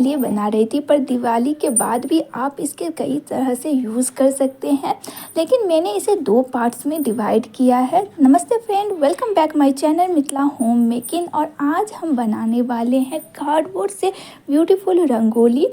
लिए बना रही थी, पर दिवाली के बाद भी आप इसके कई तरह से यूज़ कर सकते हैं, लेकिन मैंने इसे 2 पार्ट्स में डिवाइड किया है। नमस्ते friend, welcome back my channel Mithila home making. और आज हम बनाने वाले हैं कार्डबोर्ड से ब्यूटीफुल रंगोली,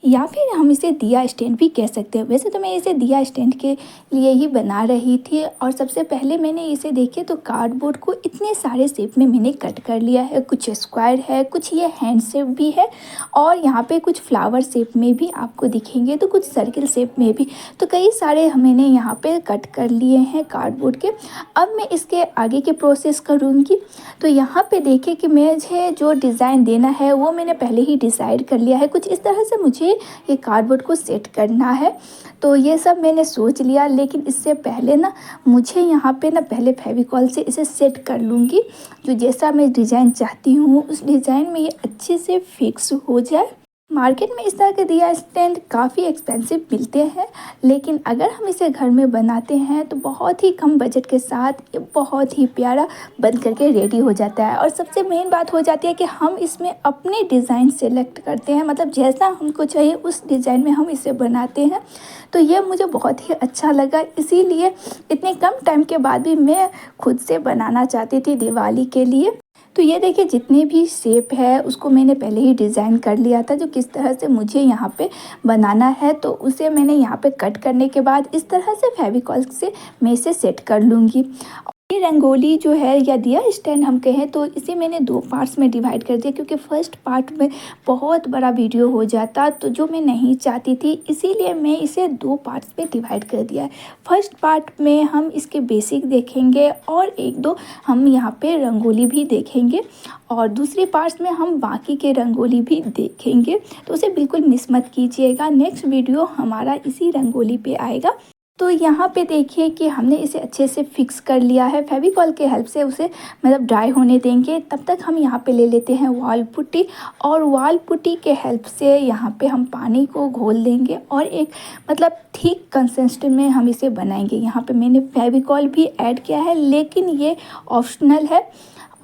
या फिर हम इसे दिया स्टैंड भी कह सकते हैं। वैसे तो मैं इसे दिया स्टैंड के लिए ही बना रही थी, और सबसे पहले मैंने इसे देखिए तो कार्डबोर्ड को इतने सारे शेप में मैंने कट कर लिया है। कुछ स्क्वायर है, कुछ ये हैंड शेप भी है, और यहाँ पे कुछ फ्लावर शेप में भी आपको दिखेंगे, तो कुछ सर्किल शेप में भी। तो कई सारे मैंने यहाँ पे कट कर लिए हैं कार्डबोर्ड के। अब मैं इसके आगे के प्रोसेस करूँगी। तो यहाँ पे देखिए कि मुझे जो डिज़ाइन देना है वो मैंने पहले ही डिसाइड कर लिया है। कुछ इस तरह से मुझे ये कार्डबोर्ड को सेट करना है, तो ये सब मैंने सोच लिया। लेकिन इससे पहले ना मुझे यहाँ पे ना पहले फेविकॉल से इसे सेट कर लूँगी, जो जैसा मैं डिज़ाइन चाहती हूँ उस डिज़ाइन में ये अच्छे से फिक्स हो जाए। मार्केट में इस तरह के दिया स्टैंड काफ़ी एक्सपेंसिव मिलते हैं, लेकिन अगर हम इसे घर में बनाते हैं तो बहुत ही कम बजट के साथ ये बहुत ही प्यारा बन करके रेडी हो जाता है। और सबसे मेन बात हो जाती है कि हम इसमें अपने डिज़ाइन सेलेक्ट करते हैं, मतलब जैसा हमको चाहिए उस डिज़ाइन में हम इसे बनाते हैं। तो ये मुझे बहुत ही अच्छा लगा, इसीलिए इतने कम टाइम के बाद भी मैं खुद से बनाना चाहती थी दिवाली के लिए। तो ये देखिए जितने भी शेप है उसको मैंने पहले ही डिज़ाइन कर लिया था, जो किस तरह से मुझे यहाँ पे बनाना है। तो उसे मैंने यहाँ पे कट करने के बाद इस तरह से फेविकॉल से मैं इसे सेट कर लूँगी। ये रंगोली जो है या दिया स्टैंड हम कहें तो इसे मैंने 2 पार्ट्स में डिवाइड कर दिया, क्योंकि फर्स्ट पार्ट में बहुत बड़ा वीडियो हो जाता, तो जो मैं नहीं चाहती थी, इसीलिए मैं इसे 2 पार्ट्स में डिवाइड कर दिया है। फर्स्ट पार्ट में हम इसके बेसिक देखेंगे और 1-2 हम यहाँ पे रंगोली भी देखेंगे, और दूसरी पार्ट्स में हम बाकी के रंगोली भी देखेंगे। तो उसे बिल्कुल मिस मत कीजिएगा, नेक्स्ट वीडियो हमारा इसी रंगोली पे आएगा। तो यहाँ पे देखिए कि हमने इसे अच्छे से फिक्स कर लिया है। फेविकॉल के हेल्प से उसे मतलब ड्राई होने देंगे। तब तक हम यहाँ पे ले लेते हैं वॉल पुट्टी, और वॉल पुट्टी के हेल्प से यहाँ पे हम पानी को घोल देंगे और एक मतलब ठीक कंसिस्टेंसी में हम इसे बनाएंगे। यहाँ पे मैंने फेविकॉल भी ऐड किया है, लेकिन ये ऑप्शनल है।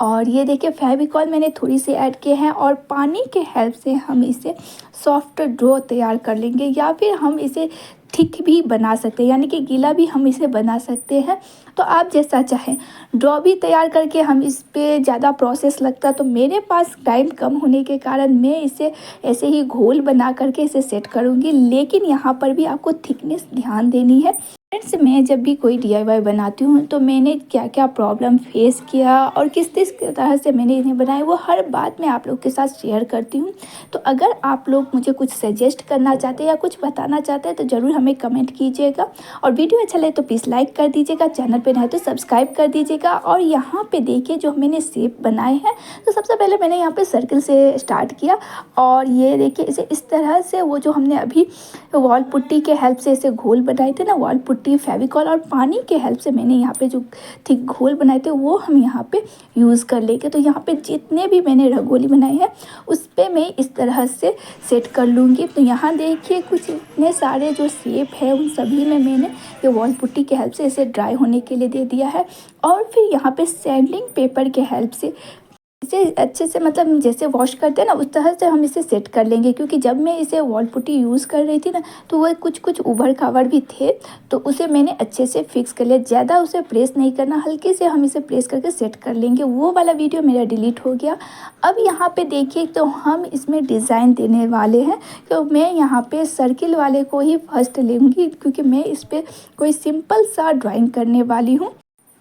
और ये देखिए फेविकॉल मैंने थोड़ी सी ऐड किए हैं, और पानी के हेल्प से हम इसे सॉफ्ट डो तैयार कर लेंगे, या फिर हम इसे थिक भी बना सकते हैं, यानी कि गीला भी हम इसे बना सकते हैं। तो आप जैसा चाहें। ड्रॉ भी तैयार करके हम इस पे ज़्यादा प्रोसेस लगता, तो मेरे पास टाइम कम होने के कारण मैं इसे ऐसे ही घोल बना करके इसे सेट करूँगी। लेकिन यहाँ पर भी आपको थिकनेस ध्यान देनी है। फ्रेंड्स, मैं जब भी कोई DIY बनाती हूँ तो मैंने क्या क्या प्रॉब्लम फेस किया और किस किस तरह से मैंने इन्हें बनाया, वो हर बात मैं आप लोग के साथ शेयर करती हूँ। तो अगर आप लोग मुझे कुछ सजेस्ट करना चाहते हैं या कुछ बताना चाहते हैं तो ज़रूर हमें कमेंट कीजिएगा, और वीडियो अच्छा लगे तो प्लीज़ लाइक कर दीजिएगा, चैनल पर नए तो सब्सक्राइब कर दीजिएगा। और यहाँ पर देखिए जो मैंने शेप बनाए हैं, तो सबसे पहले मैंने यहाँ पर सर्किल से स्टार्ट किया, और ये देखिए इसे इस तरह से वो जो हमने अभी वॉल पुट्टी के हेल्प से इसे घोल बनाए थे ना, वॉल पुट्टी, फेविकॉल और पानी के हेल्प से मैंने यहाँ पे जो थिक घोल बनाए थे वो हम यहाँ पे यूज़ कर लेंगे। तो यहाँ पे जितने भी मैंने रंगोली बनाए हैं उस पर मैं इस तरह से सेट कर लूँगी। तो यहाँ देखिए कुछ इतने सारे जो शेप है उन सभी में मैंने ये वॉल पुट्टी के हेल्प से इसे ड्राई होने के लिए दे दिया है, और फिर यहाँ पे सैंडिंग पेपर के हेल्प से इसे अच्छे से मतलब जैसे वॉश करते हैं ना उस तरह से हम इसे सेट कर लेंगे। क्योंकि जब मैं इसे वॉल पुट्टी यूज़ कर रही थी ना, तो वह कुछ उभड़ खाबड़ भी थे, तो उसे मैंने अच्छे से फिक्स कर लिया। ज़्यादा उसे प्रेस नहीं करना, हल्के से हम इसे प्रेस करके सेट कर लेंगे। वो वाला वीडियो मेरा डिलीट हो गया। अब यहाँ पे देखिए तो हम इसमें डिज़ाइन देने वाले हैं, तो मैं यहाँ पे सर्किल वाले को ही फर्स्ट लूँगी, क्योंकि मैं इस पर कोई सिंपल सा ड्राइंग करने वाली हूँ।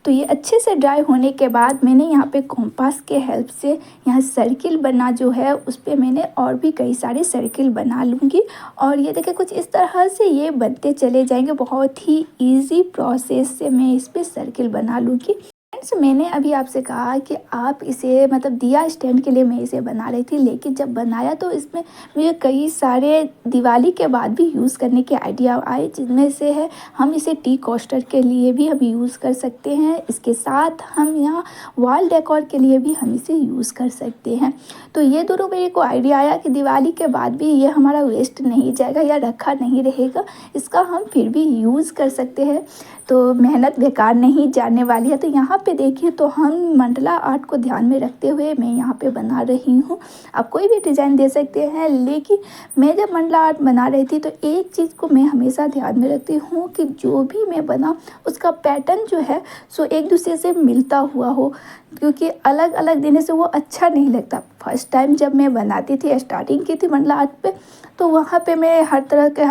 तो ये अच्छे से ड्राई होने के बाद मैंने यहाँ पे कॉम्पास के हेल्प से यहाँ सर्किल बना जो है उस पर मैंने और भी कई सारे सर्किल बना लूँगी। और ये देखिए कुछ इस तरह से ये बनते चले जाएंगे। बहुत ही इजी प्रोसेस से मैं इस पर सर्किल बना लूँगी। फ्रेंड्स, मैंने अभी आपसे कहा कि आप इसे मतलब दिया स्टैंड के लिए मैं इसे बना रही थी, लेकिन जब बनाया तो इसमें मुझे कई सारे दिवाली के बाद भी यूज़ करने के आइडिया आए, जिनमें से है हम इसे टी कोस्टर के लिए भी हम यूज़ कर सकते हैं। इसके साथ हम यहाँ वॉल डेकोर के लिए भी हम इसे यूज़ कर सकते हैं। तो ये दोनों मेरे को आइडिया आया कि दिवाली के बाद भी ये हमारा वेस्ट नहीं जाएगा या रखा नहीं रहेगा, इसका हम फिर भी यूज़ कर सकते हैं। तो मेहनत बेकार नहीं जाने वाली है। तो यहाँ पे देखिए तो हम मंडला आर्ट को ध्यान में रखते हुए मैं यहाँ पे बना रही हूँ। आप कोई भी डिज़ाइन दे सकते हैं, लेकिन मैं जब मंडला आर्ट बना रही थी तो एक चीज़ को मैं हमेशा ध्यान में रखती हूँ कि जो भी मैं बना उसका पैटर्न जो है सो एक दूसरे से मिलता हुआ हो, क्योंकि अलग अलग देने से वो अच्छा नहीं लगता। फर्स्ट टाइम जब मैं बनाती थी, स्टार्टिंग की थी मंडला आर्ट पे, तो वहाँ पे मैं हर तरह के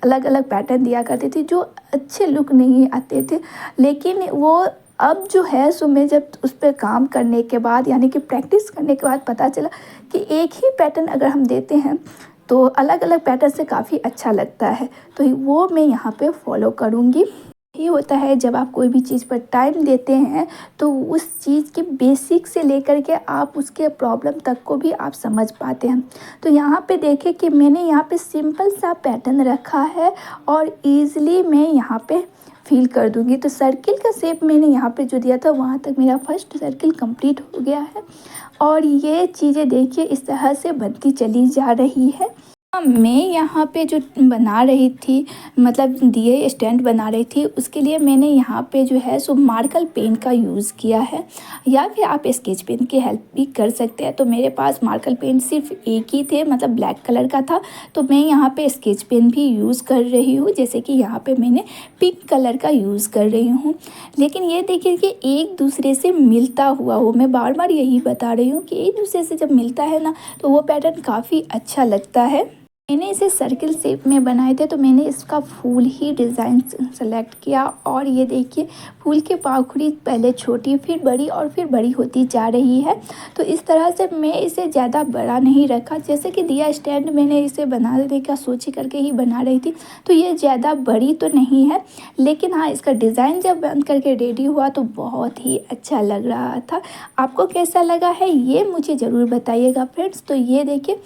अलग अलग पैटर्न दिया करती थी जो अच्छे लुक नहीं आते थे। लेकिन वो अब जो है सो मैं जब उस पर काम करने के बाद यानी कि प्रैक्टिस करने के बाद पता चला कि एक ही पैटर्न अगर हम देते हैं तो अलग अलग पैटर्न से काफ़ी अच्छा लगता है। तो वो मैं यहाँ पे फॉलो करूँगी। ये होता है जब आप कोई भी चीज़ पर टाइम देते हैं तो उस चीज़ के बेसिक से लेकर के आप उसके प्रॉब्लम तक को भी आप समझ पाते हैं। तो यहाँ पे देखें कि मैंने यहाँ पे सिंपल सा पैटर्न रखा है और ईज़िली मैं यहाँ पे फिल कर दूँगी। तो सर्किल का शेप मैंने यहाँ पे जो दिया था वहाँ तक मेरा फर्स्ट सर्किल कंप्लीट हो गया है और ये चीज़ें देखिए इस तरह से बनती चली जा रही है। मैं यहाँ पे जो बना रही थी, मतलब दिए स्टैंड बना रही थी, उसके लिए मैंने यहाँ पे जो है सो मार्कर पेन का यूज़ किया है, या फिर आप स्केच पेन की हेल्प भी कर सकते हैं। तो मेरे पास मार्कर पेन सिर्फ एक ही थे, मतलब ब्लैक कलर का था, तो मैं यहाँ पे स्केच पेन भी यूज़ कर रही हूँ। जैसे कि यहाँ पे मैंने पिंक कलर का यूज़ कर रही हूँ। लेकिन ये देखिए कि एक दूसरे से मिलता हुआ हो, मैं बार बार यही बता रही हूँ कि एक दूसरे से जब मिलता है ना तो वो पैटर्न काफ़ी अच्छा लगता है। मैंने इसे सर्किल शेप में बनाए थे, तो मैंने इसका फूल ही डिज़ाइन सेलेक्ट किया और ये देखिए फूल की पाखुड़ी पहले छोटी फिर बड़ी और फिर बड़ी होती जा रही है। तो इस तरह से मैं इसे ज़्यादा बड़ा नहीं रखा। जैसे कि दिया स्टैंड मैंने इसे बनाने का सोची करके ही बना रही थी, तो ये ज़्यादा बड़ी तो नहीं है, लेकिन हाँ इसका डिज़ाइन जब बन करके रेडी हुआ तो बहुत ही अच्छा लग रहा था। आपको कैसा लगा है ये मुझे ज़रूर बताइएगा फ्रेंड्स। तो ये देखिए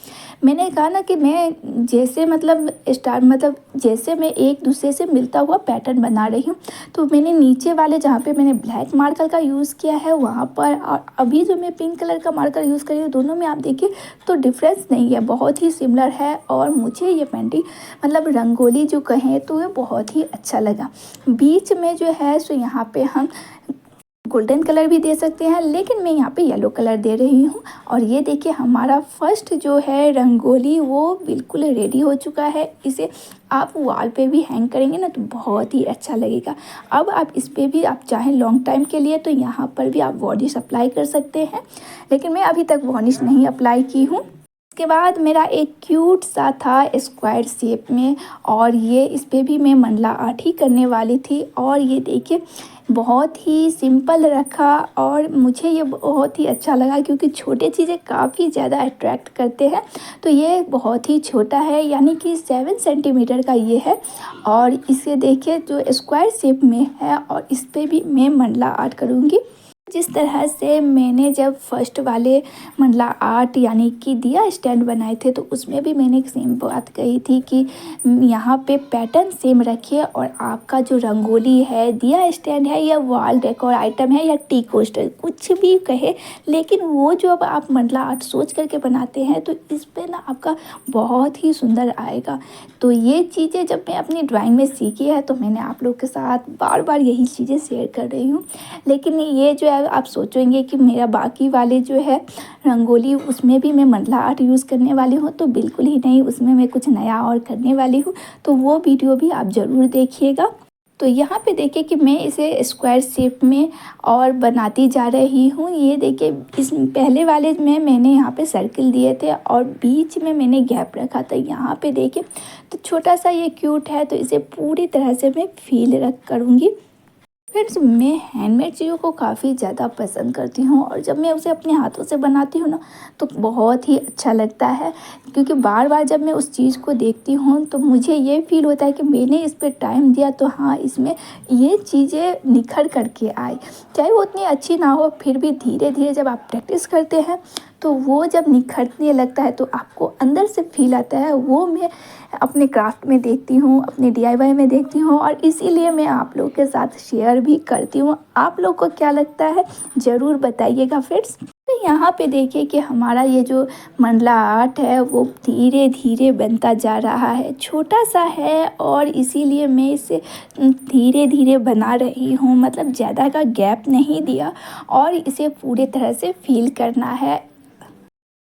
मैंने कहा ना कि मैं जैसे जैसे मैं एक दूसरे से मिलता हुआ पैटर्न बना रही हूँ, तो मैंने नीचे वाले जहाँ पे मैंने ब्लैक मार्कर का यूज़ किया है वहाँ पर, और अभी जो मैं पिंक कलर का मार्कर यूज़ कर रही हूँ, दोनों में आप देखिए तो डिफरेंस नहीं है, बहुत ही सिमिलर है। और मुझे ये पेंटिंग मतलब रंगोली जो कहें तो ये बहुत ही अच्छा लगा। बीच में जो है सो यहाँ पे हम गोल्डन कलर भी दे सकते हैं, लेकिन मैं यहाँ पे येलो कलर दे रही हूँ। और ये देखिए हमारा फर्स्ट जो है रंगोली वो बिल्कुल रेडी हो चुका है। इसे आप वॉल पे भी हैंग करेंगे ना तो बहुत ही अच्छा लगेगा। अब आप इस पे भी आप चाहें लॉन्ग टाइम के लिए तो यहाँ पर भी आप वार्निश अप्लाई कर सकते हैं, लेकिन मैं अभी तक वार्निश नहीं अप्लाई की हूँ। उसके बाद मेरा एक क्यूट सा था स्क्वायर शेप में, और ये इस पे भी मैं मंडला आर्ट ही करने वाली थी। और ये देखिए बहुत ही सिंपल रखा और मुझे ये बहुत ही अच्छा लगा, क्योंकि छोटे चीज़ें काफ़ी ज़्यादा अट्रैक्ट करते हैं। तो ये बहुत ही छोटा है, यानी कि 7 सेंटीमीटर का ये है, और इसे देखिए जो स्क्वायर शेप में है, और इस पे भी मैं मंडला आर्ट करूँगी। जिस तरह से मैंने जब फर्स्ट वाले मंडला आर्ट यानी कि दिया स्टैंड बनाए थे, तो उसमें भी मैंने एक सेम बात कही थी कि यहाँ पे पैटर्न सेम रखिए, और आपका जो रंगोली है, दिया स्टैंड है, या वॉल डेकोर आइटम है, या टी कोस्टर कुछ भी कहे, लेकिन वो जो अब आप मंडला आर्ट सोच करके बनाते हैं तो इस पे ना आपका बहुत ही सुंदर आएगा। तो ये चीज़ें जब मैं अपनी ड्राइंग में सीखी है तो मैंने आप लोग के साथ बार बार यही चीज़ें शेयर कर रही हूँ। लेकिन ये जो है आप सोचेंगे कि मेरा बाकी वाले जो है रंगोली उसमें भी मैं मंडला आर्ट यूज़ करने वाली हूँ, तो बिल्कुल ही नहीं, उसमें मैं कुछ नया और करने वाली हूँ। तो वो वीडियो भी आप ज़रूर देखिएगा। तो यहाँ पे देखिए कि मैं इसे स्क्वायर शेप में और बनाती जा रही हूँ। ये देखिए इस पहले वाले में मैंने यहाँ पे सर्किल दिए थे और बीच में मैंने गैप रखा था। यहाँ पे देखिए तो छोटा सा ये क्यूट है, तो इसे पूरी तरह से मैं फील रख करूँगी। फ्रेंड्स मैं हैंडमेड चीज़ों को काफ़ी ज़्यादा पसंद करती हूँ, और जब मैं उसे अपने हाथों से बनाती हूँ ना तो बहुत ही अच्छा लगता है, क्योंकि बार बार जब मैं उस चीज़ को देखती हूँ तो मुझे ये फील होता है कि मैंने इस पर टाइम दिया, तो हाँ इसमें ये चीज़ें निखर करके आई। चाहे वो उतनी अच्छी ना हो, फिर भी धीरे धीरे जब आप प्रैक्टिस करते हैं तो वो जब निखरने लगता है तो आपको अंदर से फील आता है। वो मैं अपने क्राफ्ट में देखती हूँ, अपने DIY में देखती हूँ, और इसीलिए मैं आप लोगों के साथ शेयर भी करती हूँ। आप लोग को क्या लगता है ज़रूर बताइएगा फ्रेंड्स। तो यहाँ पे देखिए कि हमारा ये जो मंडला आर्ट है वो धीरे धीरे बनता जा रहा है। छोटा सा है और इसीलिए मैं इसे धीरे धीरे बना रही हूँ, मतलब ज़्यादा का गैप नहीं दिया और इसे पूरे तरह से फील करना है।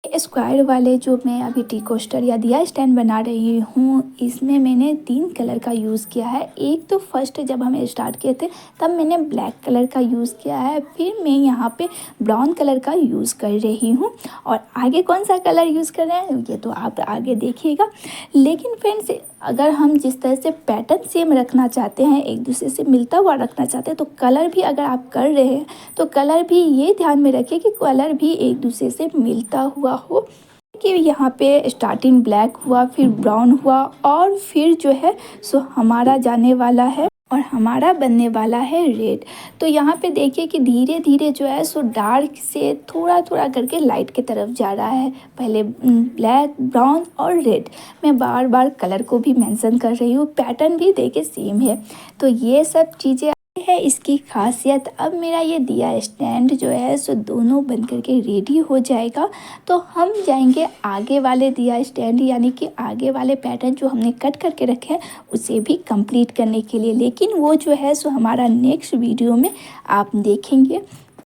स्क्वायर वाले जो मैं अभी टी कोस्टर या दिया स्टैंड बना रही हूँ, इसमें मैंने 3 कलर का यूज़ किया है। एक तो फर्स्ट जब हमें स्टार्ट किए थे तब मैंने ब्लैक कलर का यूज़ किया है, फिर मैं यहाँ पे ब्राउन कलर का यूज़ कर रही हूँ और आगे कौन सा कलर यूज़ कर रहे हैं ये तो आप आगे देखिएगा। लेकिन फ्रेंड्स, अगर हम जिस तरह से पैटर्न सेम रखना चाहते हैं, एक दूसरे से मिलता हुआ रखना चाहते हैं, तो कलर भी अगर आप कर रहे हैं तो कलर भी ये ध्यान में रखिए कि कलर भी एक दूसरे से मिलता हुआ हो। कि यहाँ पे स्टार्टिंग ब्लैक हुआ, फिर ब्राउन हुआ और फिर जो है सो हमारा जाने वाला है और हमारा बनने वाला है रेड। तो यहाँ पे देखिए कि धीरे धीरे जो है सो डार्क से थोड़ा थोड़ा करके लाइट की तरफ जा रहा है। पहले ब्लैक, ब्राउन और रेड। मैं बार बार कलर को भी मेंशन कर रही हूँ, पैटर्न भी देखिए सेम है। तो ये सब चीज़ें है इसकी खासियत। अब मेरा ये दिया स्टैंड जो है सो दोनों बन करके रेडी हो जाएगा तो हम जाएंगे आगे वाले दिया स्टैंड, यानी कि आगे वाले पैटर्न जो हमने कट करके रखे हैं उसे भी कंप्लीट करने के लिए। लेकिन वो जो है सो हमारा नेक्स्ट वीडियो में आप देखेंगे।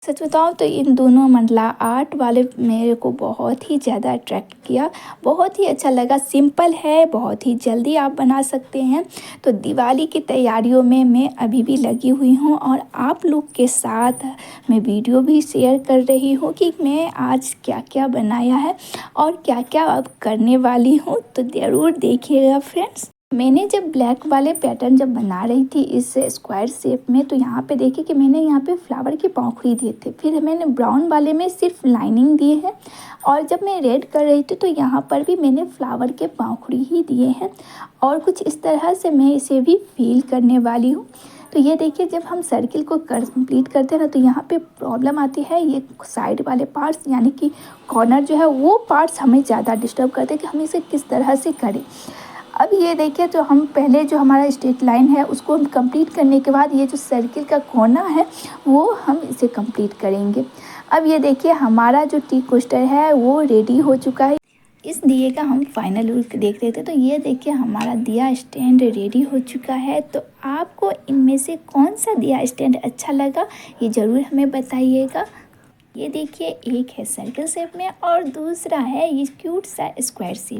सच बताऊँ तो इन दोनों मंडला आर्ट वाले मेरे को बहुत ही ज़्यादा अट्रैक्ट किया, बहुत ही अच्छा लगा। सिंपल है, बहुत ही जल्दी आप बना सकते हैं। तो दिवाली की तैयारियों में मैं अभी भी लगी हुई हूँ और आप लोग के साथ मैं वीडियो भी शेयर कर रही हूँ कि मैं आज क्या क्या बनाया है और क्या क्या अब करने वाली हूँ। तो ज़रूर देखिएगा फ्रेंड्स। मैंने जब ब्लैक वाले पैटर्न जब बना रही थी इस स्क्वायर शेप में, तो यहाँ पे देखिए कि मैंने यहाँ पे फ्लावर की पंखुड़ी दिए थे। फिर मैंने ब्राउन वाले में सिर्फ लाइनिंग दिए हैं और जब मैं रेड कर रही थी तो यहाँ पर भी मैंने फ्लावर के पंखुड़ी ही दिए हैं और कुछ इस तरह से मैं इसे भी फील करने वाली हूँ। तो ये देखिए जब हम सर्किल को कंप्लीट करते हैं ना तो यहाँ पे प्रॉब्लम आती है, ये साइड वाले पार्ट्स यानी कि कॉर्नर जो है वो पार्ट्स हमें ज़्यादा डिस्टर्ब करते हैं कि हम इसे किस तरह से करें। अब ये देखिए तो हम पहले जो हमारा स्ट्रेट लाइन है उसको हम कंप्लीट करने के बाद ये जो सर्किल का कोना है वो हम इसे कंप्लीट करेंगे। अब ये देखिए हमारा जो टी कोस्टर है वो रेडी हो चुका है। इस दिए का हम फाइनल लुक देख रहे थे। तो ये देखिए हमारा दिया स्टैंड रेडी हो चुका है। तो आपको इनमें से कौन सा दिया स्टैंड अच्छा लगा ये ज़रूर हमें बताइएगा। ये देखिए एक है सर्कल शेप में और दूसरा है ये क्यूट सा स्क्वायर शेप।